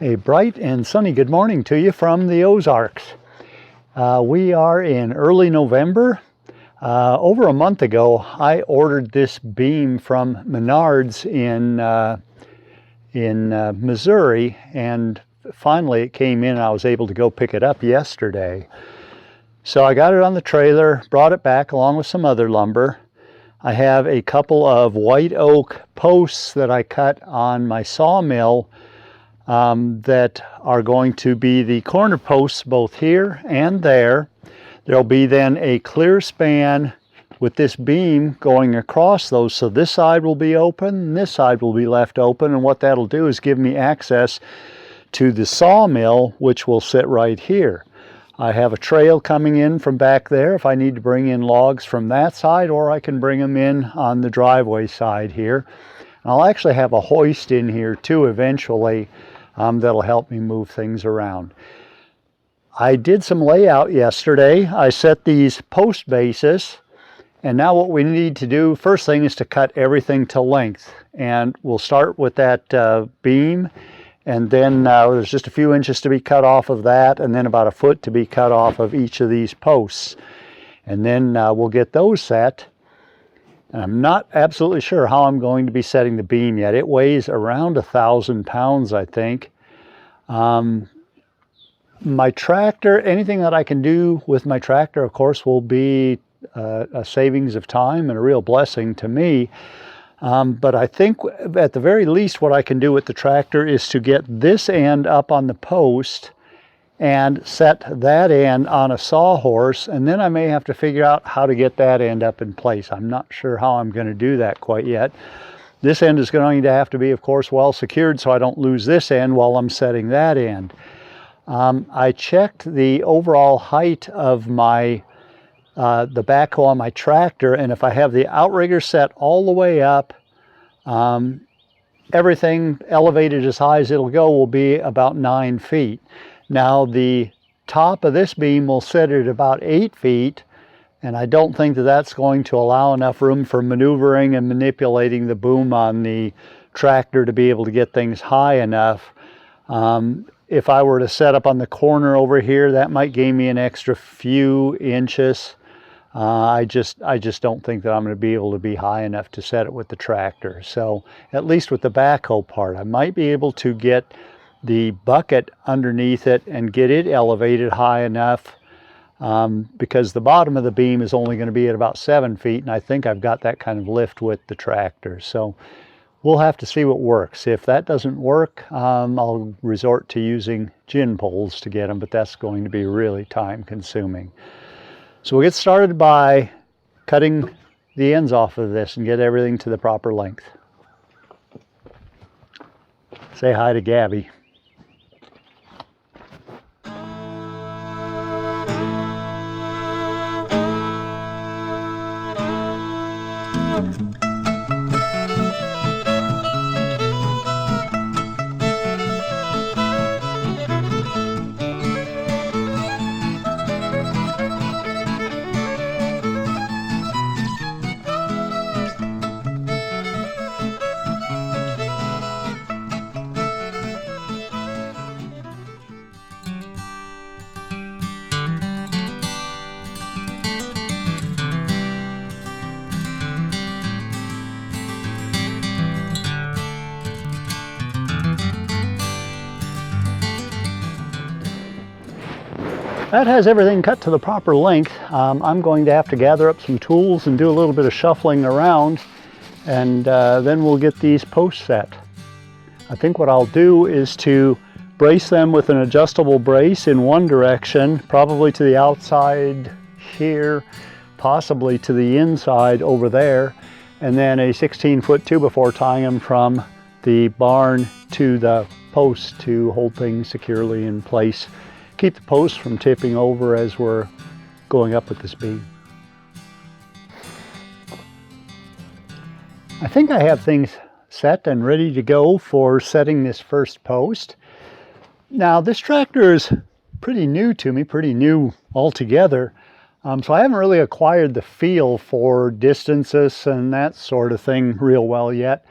A bright and sunny good morning to you from the Ozarks. We are in early November. Over a month ago, I ordered this beam from Menards in Missouri, and finally it came in and I was able to go pick it up yesterday. So I got it on the trailer, brought it back along with some other lumber. I have a couple of white oak posts that I cut on my sawmill that are going to be the corner posts both here and there. There'll be then a clear span with this beam going across those, so this side will be open and this side will be left open, and what that'll do is give me access to the sawmill, which will sit right here. I have a trail coming in from back there if I need to bring in logs from that side, or I can bring them in on the driveway side here. I'll actually have a hoist in here too eventually that'll help me move things around. I did some layout yesterday. I set these post bases, and now what we need to do first thing is to cut everything to length, and we'll start with that beam, and then there's just a few inches to be cut off of that, and then about a foot to be cut off of each of these posts, and then we'll get those set. And I'm not absolutely sure how I'm going to be setting the beam yet. It weighs around 1,000 pounds, I think. My tractor, anything that I can do with my tractor, of course, will be a savings of time and a real blessing to me. But I think at the very least what I can do with the tractor is to get this end up on the post and set that end on a sawhorse, and then I may have to figure out how to get that end up in place. I'm not sure how I'm going to do that quite yet. This end is going to have to be, of course, well secured so I don't lose this end while I'm setting that end. I checked the overall height of my the backhoe on my tractor, and if I have the outrigger set all the way up, everything elevated as high as it'll go will be about 9 feet. Now the top of this beam will sit at about 8 feet, and I don't think that that's going to allow enough room for maneuvering and manipulating the boom on the tractor to be able to get things high enough. If I were to set up on the corner over here, that might gain me an extra few inches. I just don't think that I'm going to be able to be high enough to set it with the tractor. So at least with the backhoe part, I might be able to get the bucket underneath it and get it elevated high enough, because the bottom of the beam is only going to be at about 7 feet, and I think I've got that kind of lift with the tractor. So we'll have to see what works. If that doesn't work, I'll resort to using gin poles to get them, but that's going to be really time consuming. So we'll get started by cutting the ends off of this and get everything to the proper length. Say hi to Gabby. That has everything cut to the proper length. I'm going to have to gather up some tools and do a little bit of shuffling around, and then we'll get these posts set. I think what I'll do is to brace them with an adjustable brace in one direction, probably to the outside here, possibly to the inside over there, and then a 16-foot 2x4 tying them from the barn to the post to hold things securely in place. Keep the posts from tipping over as we're going up with this beam. I think I have things set and ready to go for setting this first post. Now this tractor is pretty new to me, pretty new altogether. So I haven't really acquired the feel for distances and that sort of thing real well yet.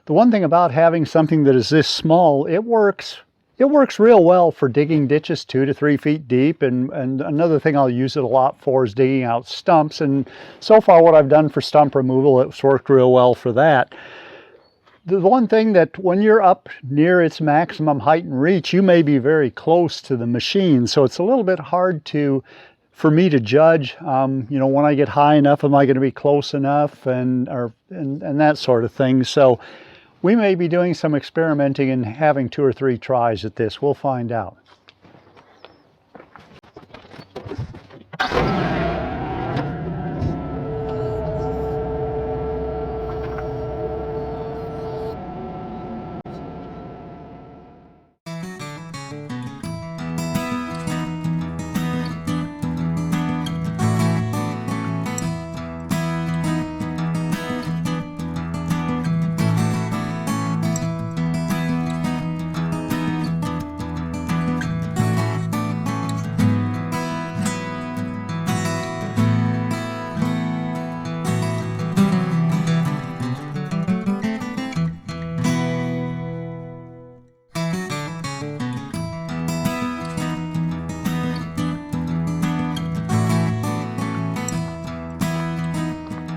The one thing about having something that is this small, it works it works real well for digging ditches 2 to 3 feet deep, and another thing I'll use it a lot for is digging out stumps, and so far what I've done for stump removal, it's worked real well for that. The one thing that when you're up near its maximum height and reach, you may be very close to the machine, so it's a little bit hard for me to judge, you know, when I get high enough, am I going to be close enough, and that sort of thing. So we may be doing some experimenting and having 2 or 3 tries at this. We'll find out.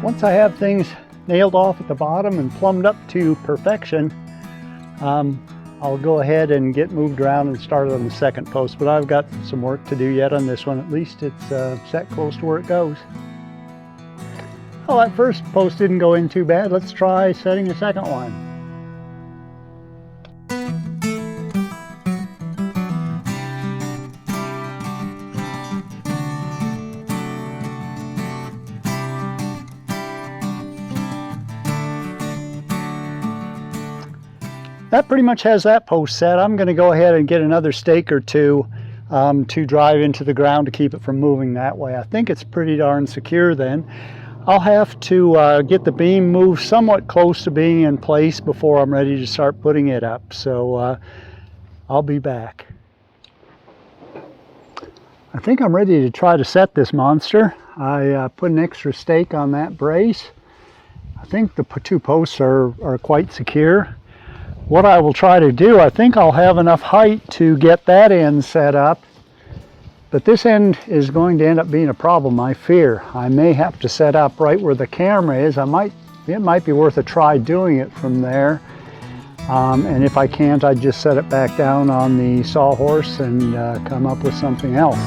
Once I have things nailed off at the bottom and plumbed up to perfection, I'll go ahead and get moved around and started on the second post, but I've got some work to do yet on this one. At least it's set close to where it goes. Well, that first post didn't go in too bad. Let's try setting the second one. That pretty much has that post set. I'm going to go ahead and get another stake or two to drive into the ground to keep it from moving that way. I think it's pretty darn secure then. I'll have to get the beam moved somewhat close to being in place before I'm ready to start putting it up. So I'll be back. I think I'm ready to try to set this monster. I put an extra stake on that brace. I think the 2 posts are quite secure. What I will try to do, I think I'll have enough height to get that end set up, but this end is going to end up being a problem, I fear. I may have to set up right where the camera is. It might be worth a try doing it from there, and if I can't, I'd just set it back down on the sawhorse and come up with something else.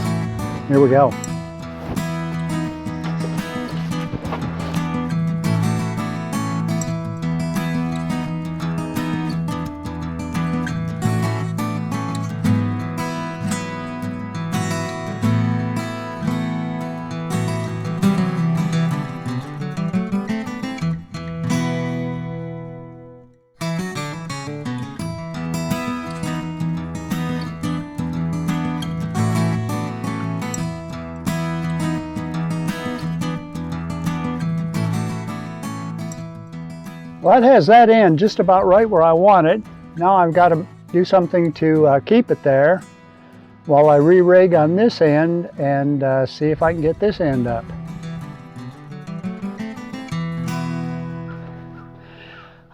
Here we go. Well, that has that end just about right where I want it. Now I've got to do something to keep it there while I re-rig on this end and see if I can get this end up.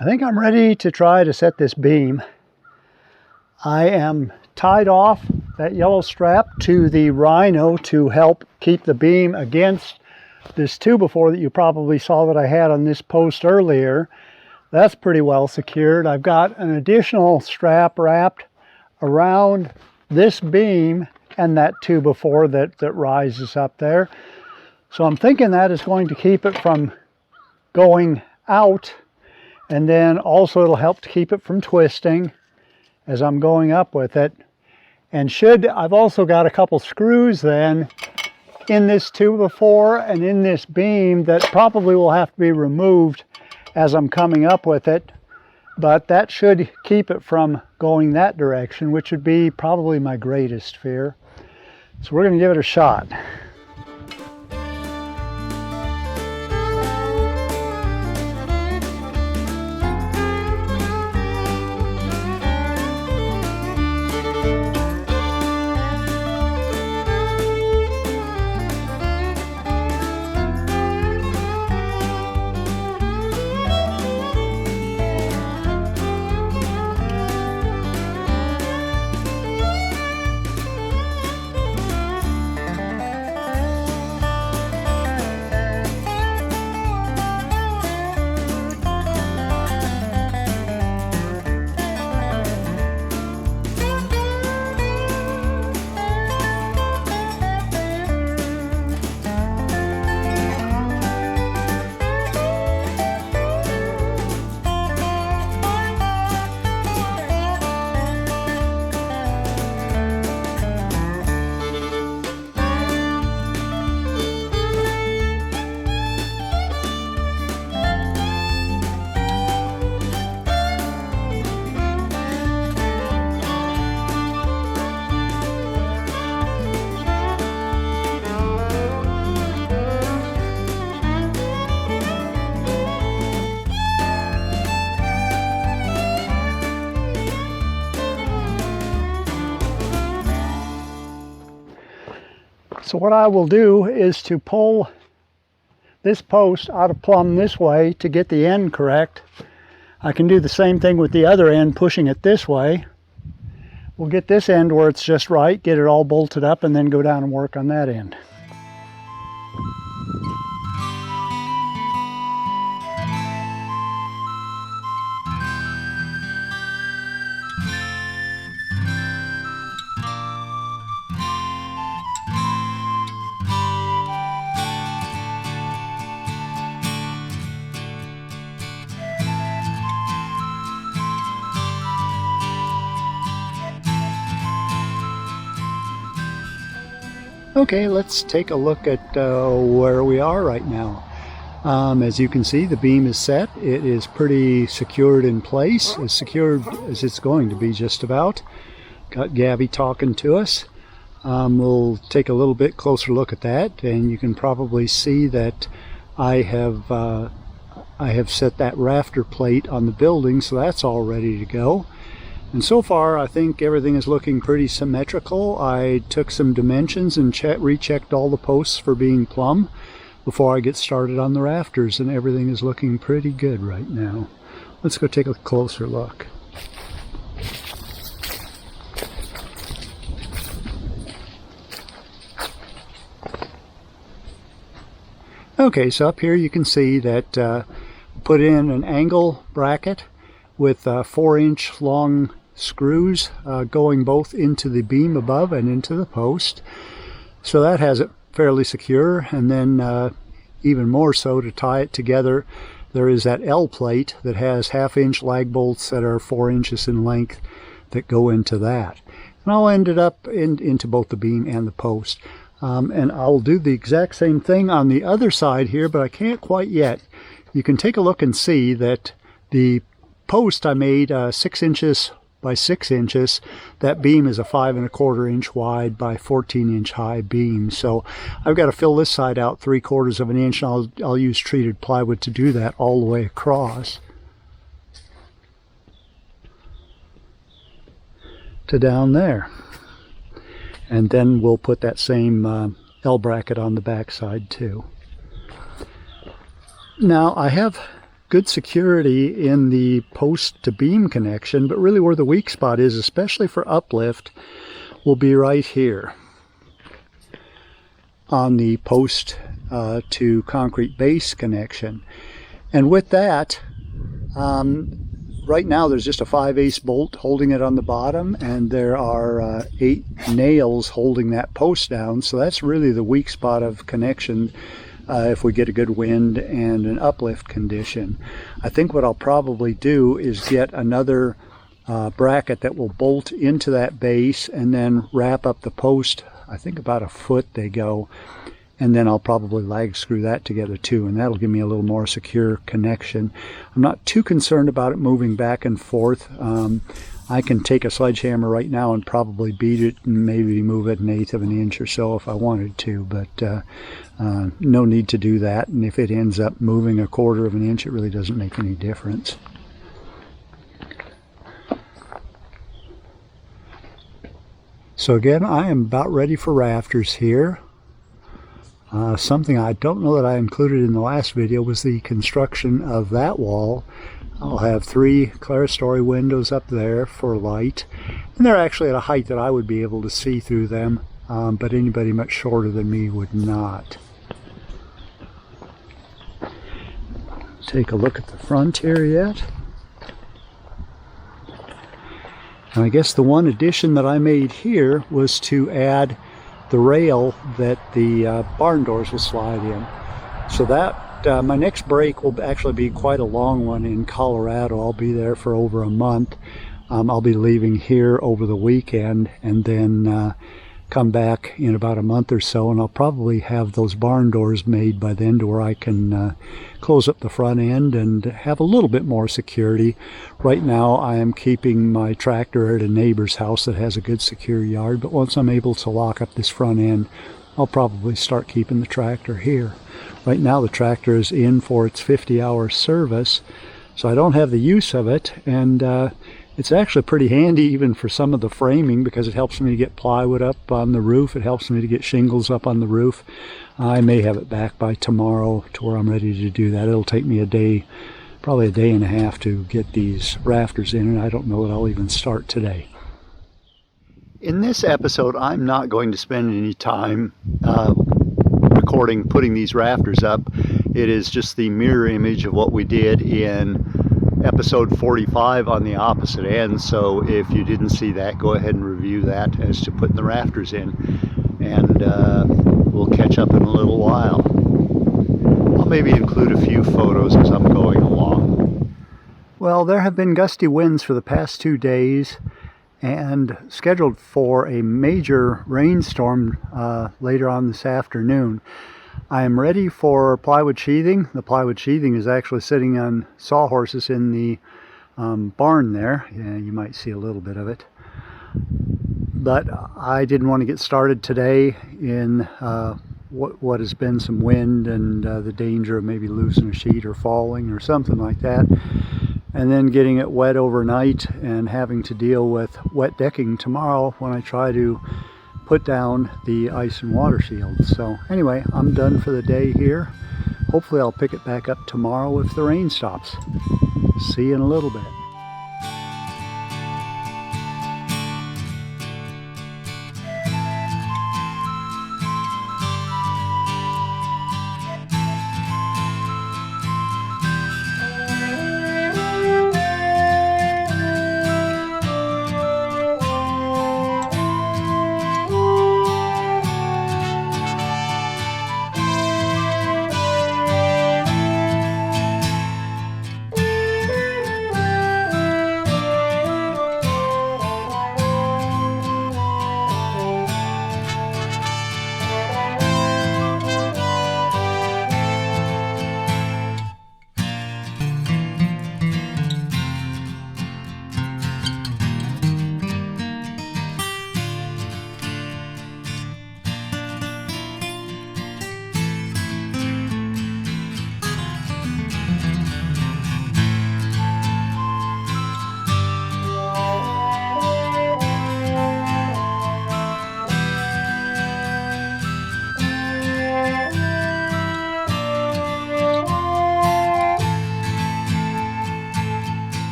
I think I'm ready to try to set this beam. I am tied off that yellow strap to the rhino to help keep the beam against this 2x4 that you probably saw that I had on this post earlier. That's pretty well secured. I've got an additional strap wrapped around this beam and that 2x4 that rises up there. So I'm thinking that is going to keep it from going out, and then also it'll help to keep it from twisting as I'm going up with it. And I've also got a couple screws then in this 2x4 and in this beam that probably will have to be removed as I'm coming up with it, but that should keep it from going that direction, which would be probably my greatest fear. So we're going to give it a shot. So what I will do is to pull this post out of plumb this way to get the end correct. I can do the same thing with the other end, pushing it this way. We'll get this end where it's just right, get it all bolted up, and then go down and work on that end. Okay, let's take a look at where we are right now. As you can see, the beam is set. It is pretty secured in place, as secured as it's going to be just about. Got Gabby talking to us. We'll take a little bit closer look at that, and you can probably see that I have set that rafter plate on the building, so that's all ready to go. And so far, I think everything is looking pretty symmetrical. I took some dimensions and rechecked all the posts for being plumb before I get started on the rafters, and everything is looking pretty good right now. Let's go take a closer look. Okay, so up here you can see that put in an angle bracket with 4-inch long screws going both into the beam above and into the post. So that has it fairly secure, and then even more so to tie it together, there is that L plate that has 1/2-inch lag bolts that are 4 inches in length that go into that. And I'll end it up into both the beam and the post. And I'll do the exact same thing on the other side here, but I can't quite yet. You can take a look and see that the post I made 6 inches by 6 inches. That beam is a 5 1/4 inch wide by 14 inch high beam. So I've got to fill this side out 3/4 of an inch, and I'll use treated plywood to do that all the way across to down there. And then we'll put that same L bracket on the back side too. Now I have good security in the post to beam connection, but really where the weak spot is, especially for uplift, will be right here on the post to concrete base connection. And with that, right now there's just a 5/8 bolt holding it on the bottom, and there are 8 nails holding that post down. So that's really the weak spot of connection if we get a good wind and an uplift condition. I think what I'll probably do is get another bracket that will bolt into that base and then wrap up the post. I think about 1 foot they go, and then I'll probably lag screw that together too, and that'll give me a little more secure connection. I'm not too concerned about it moving back and forth. I can take a sledgehammer right now and probably beat it and maybe move it 1/8 of an inch or so if I wanted to, but no need to do that. And if it ends up moving 1/4 of an inch, it really doesn't make any difference. So again, I am about ready for rafters here. Something I don't know that I included in the last video was the construction of that wall. I'll have 3 clerestory windows up there for light, and they're actually at a height that I would be able to see through them, but anybody much shorter than me would not. Take a look at the front here yet. And I guess the one addition that I made here was to add the rail that the barn doors will slide in. So that my next break will actually be quite a long one in Colorado. I'll be there for over a month. I'll be leaving here over the weekend and then come back in about a month or so, and I'll probably have those barn doors made by then to where I can close up the front end and have a little bit more security. Right now I am keeping my tractor at a neighbor's house that has a good secure yard, but once I'm able to lock up this front end, I'll probably start keeping the tractor here. Right now the tractor is in for its 50-hour service, so I don't have the use of it, and It's actually pretty handy even for some of the framing because it helps me to get plywood up on the roof. It helps me to get shingles up on the roof. I may have it back by tomorrow to where I'm ready to do that. It'll take me a day, probably a day and a half to get these rafters in, and I don't know that I'll even start today. In this episode, I'm not going to spend any time recording putting these rafters up. It is just the mirror image of what we did in episode 45 on the opposite end. So if you didn't see that, go ahead and review that as to putting the rafters in, and we'll catch up in a little while. I'll maybe include a few photos as I'm going along. Well, there have been gusty winds for the past 2 days and scheduled for a major rainstorm later on this afternoon. I am ready for plywood sheathing. The plywood sheathing is actually sitting on sawhorses in the barn there. Yeah, you might see a little bit of it. But I didn't want to get started today in what has been some wind and the danger of maybe losing a sheet or falling or something like that, and then getting it wet overnight and having to deal with wet decking tomorrow when I try to put down the ice and water shields. So anyway, I'm done for the day here. Hopefully I'll pick it back up tomorrow if the rain stops. See you in a little bit.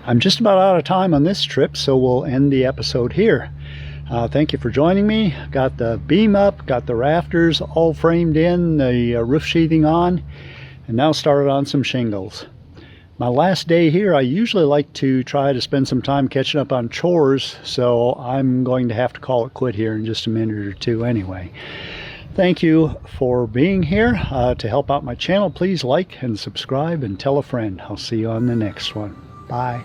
I'm just about out of time on this trip, so we'll end the episode here. Thank you for joining me. Got the beam up, got the rafters all framed in, the roof sheathing on, and now started on some shingles. My last day here, I usually like to try to spend some time catching up on chores, so I'm going to have to call it quit here in just a minute or two anyway. Thank you for being here. To help out my channel, please like and subscribe and tell a friend. I'll see you on the next one. Bye.